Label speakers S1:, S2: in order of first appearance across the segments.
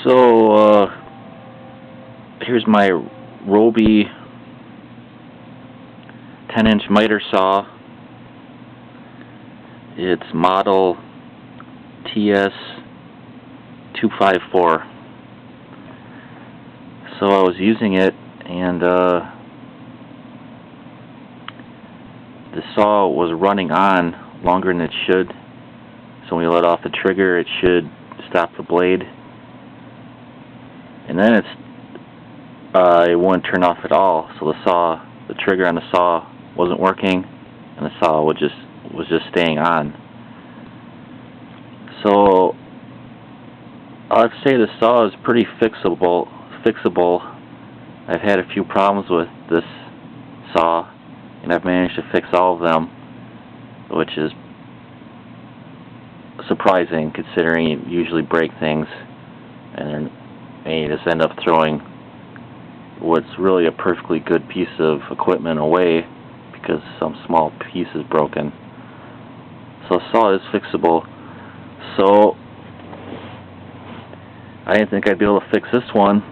S1: So, here's my ryobi 10-inch miter saw. It's model TS254. So I was using it, and the saw was running on longer than it should. So when you let off the trigger, it should stop the blade. And then it wouldn't turn off at all. So the trigger on the saw wasn't working, and the saw was just staying on. So I'd say the saw is pretty fixable. I've had a few problems with this saw, and I've managed to fix all of them, which is surprising considering you usually break things and you just end up throwing what's really a perfectly good piece of equipment away because some small piece is broken. So saw is fixable. So I didn't think I'd be able to fix this one,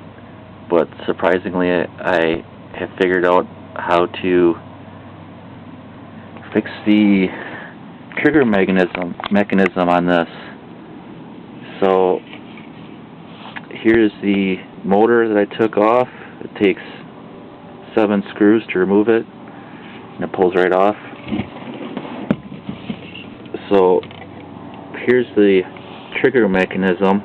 S1: but surprisingly I have figured out how to fix the trigger mechanism on this. So here's the motor that I took off. It takes 7 screws to remove it, and it pulls right off. So here's the trigger mechanism.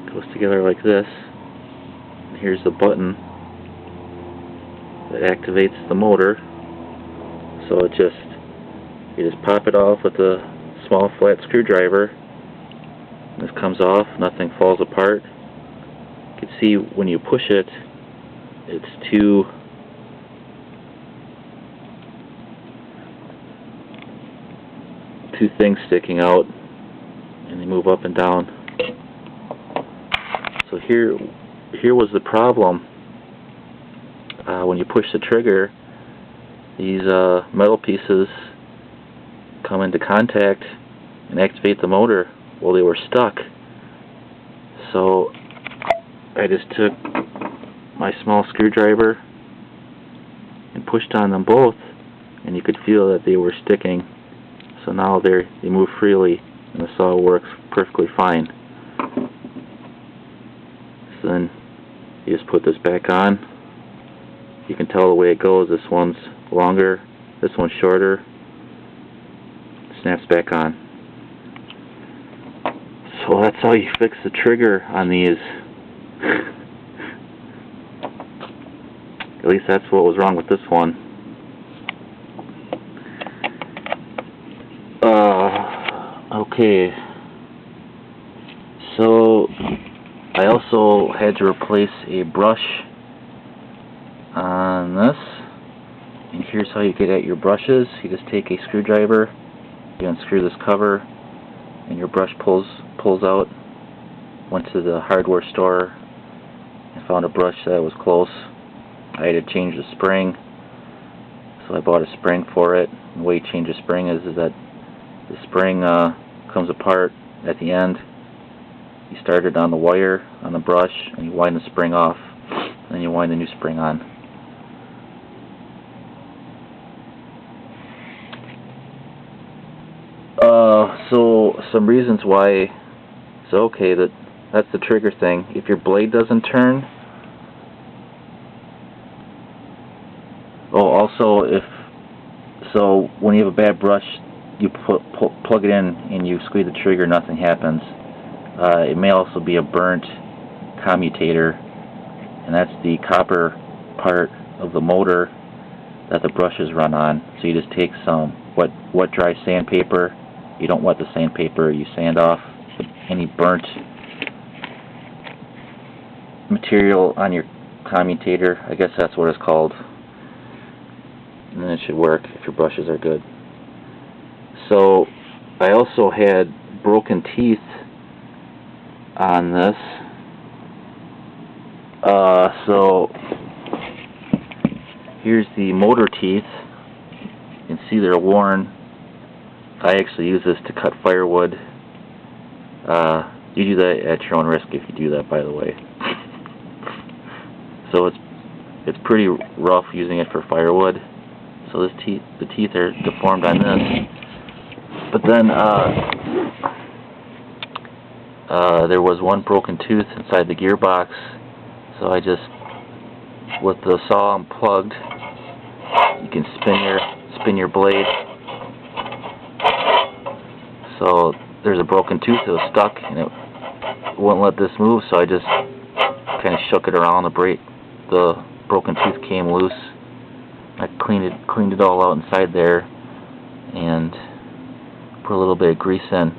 S1: It goes together like this. And here's the button that activates the motor. So you just pop it off with a small flat screwdriver. This comes off, nothing falls apart. You can see when you push it, it's two things sticking out, and they move up and down. So here was the problem. When you push the trigger, these metal pieces come into contact and activate the motor. Well, they were stuck. So I just took my small screwdriver and pushed on them both, and you could feel that they were sticking. So now they move freely, and the saw works perfectly fine. So then you just put this back on. You can tell the way it goes. This one's longer, this one's shorter. Snaps back on. So that's how you fix the trigger on these. At least that's what was wrong with this one. Okay. So I also had to replace a brush on this. And here's how you get at your brushes. You just take a screwdriver, you unscrew this cover, and your brush pulls out. Went to the hardware store and found a brush that was close. I had to change the spring, so I bought a spring for it. The way you change the spring is that the spring comes apart at the end. You start it on the wire on the brush, and you wind the spring off, and then you wind the new spring on. So some reasons why it's okay, that's the trigger thing. If your blade doesn't turn, also so when you have a bad brush, you plug it in and you squeeze the trigger, nothing happens. It may also be a burnt commutator, and that's the copper part of the motor that the brushes run on. So you just take some wet dry sandpaper. You don't wet the sandpaper, you sand off any burnt material on your commutator. I guess that's what it's called. And then it should work if your brushes are good. So I also had broken teeth on this. So here's the motor teeth. You can see they're worn. I actually use this to cut firewood, You do that at your own risk if you do that, by the way. So it's pretty rough using it for firewood. So the teeth are deformed on this. But then there was one broken tooth inside the gearbox. So I just, with the saw unplugged, you can spin your blade. So there's a broken tooth that was stuck, and it wouldn't let this move. So I just kind of shook it around. The broken tooth came loose. I cleaned it all out inside there, and put a little bit of grease in.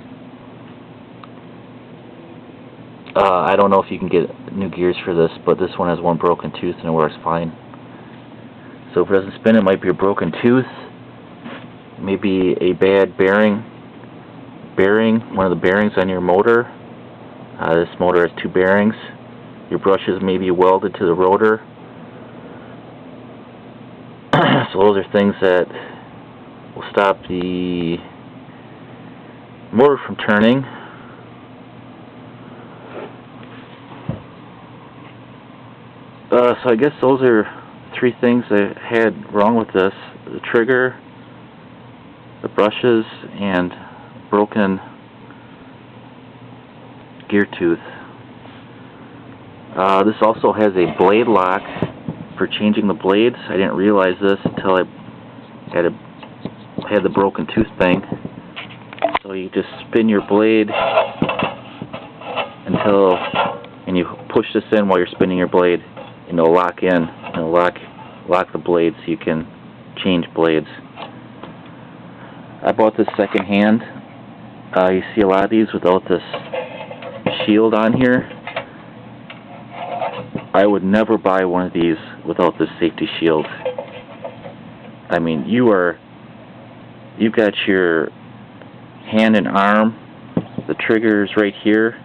S1: I don't know if you can get new gears for this, but this one has one broken tooth and it works fine. So if it doesn't spin, it might be a broken tooth, maybe a bad bearing, one of the bearings on your motor. This motor has two bearings. Your brushes may be welded to the rotor. So those are things that will stop the motor from turning. So I guess those are three things I had wrong with this: the trigger, the brushes, and broken gear tooth. This also has a blade lock for changing the blades. I didn't realize this until I had the broken tooth thing. So you just spin your blade and you push this in while you're spinning your blade, and it'll lock in, and it'll lock the blade so you can change blades. I bought this second hand. You see a lot of these without this shield on here. I would never buy one of these without this safety shield. I mean, you've got your hand and arm, the trigger's right here,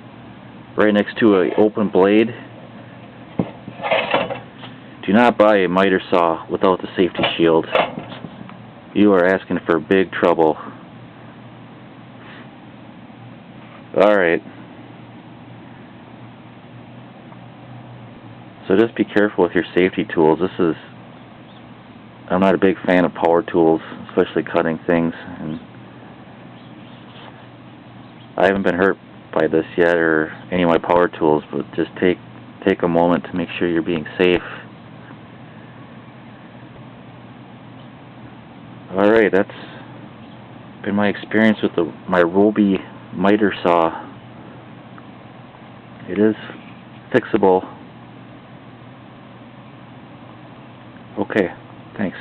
S1: right next to an open blade. Do not buy a miter saw without the safety shield. You are asking for big trouble. Alright. So just be careful with your safety tools. I'm not a big fan of power tools, especially cutting things, and I haven't been hurt by this yet, or any of my power tools, but just take a moment to make sure you're being safe. Alright, that's been my experience with my ryobi miter saw. It is fixable. Okay, thanks.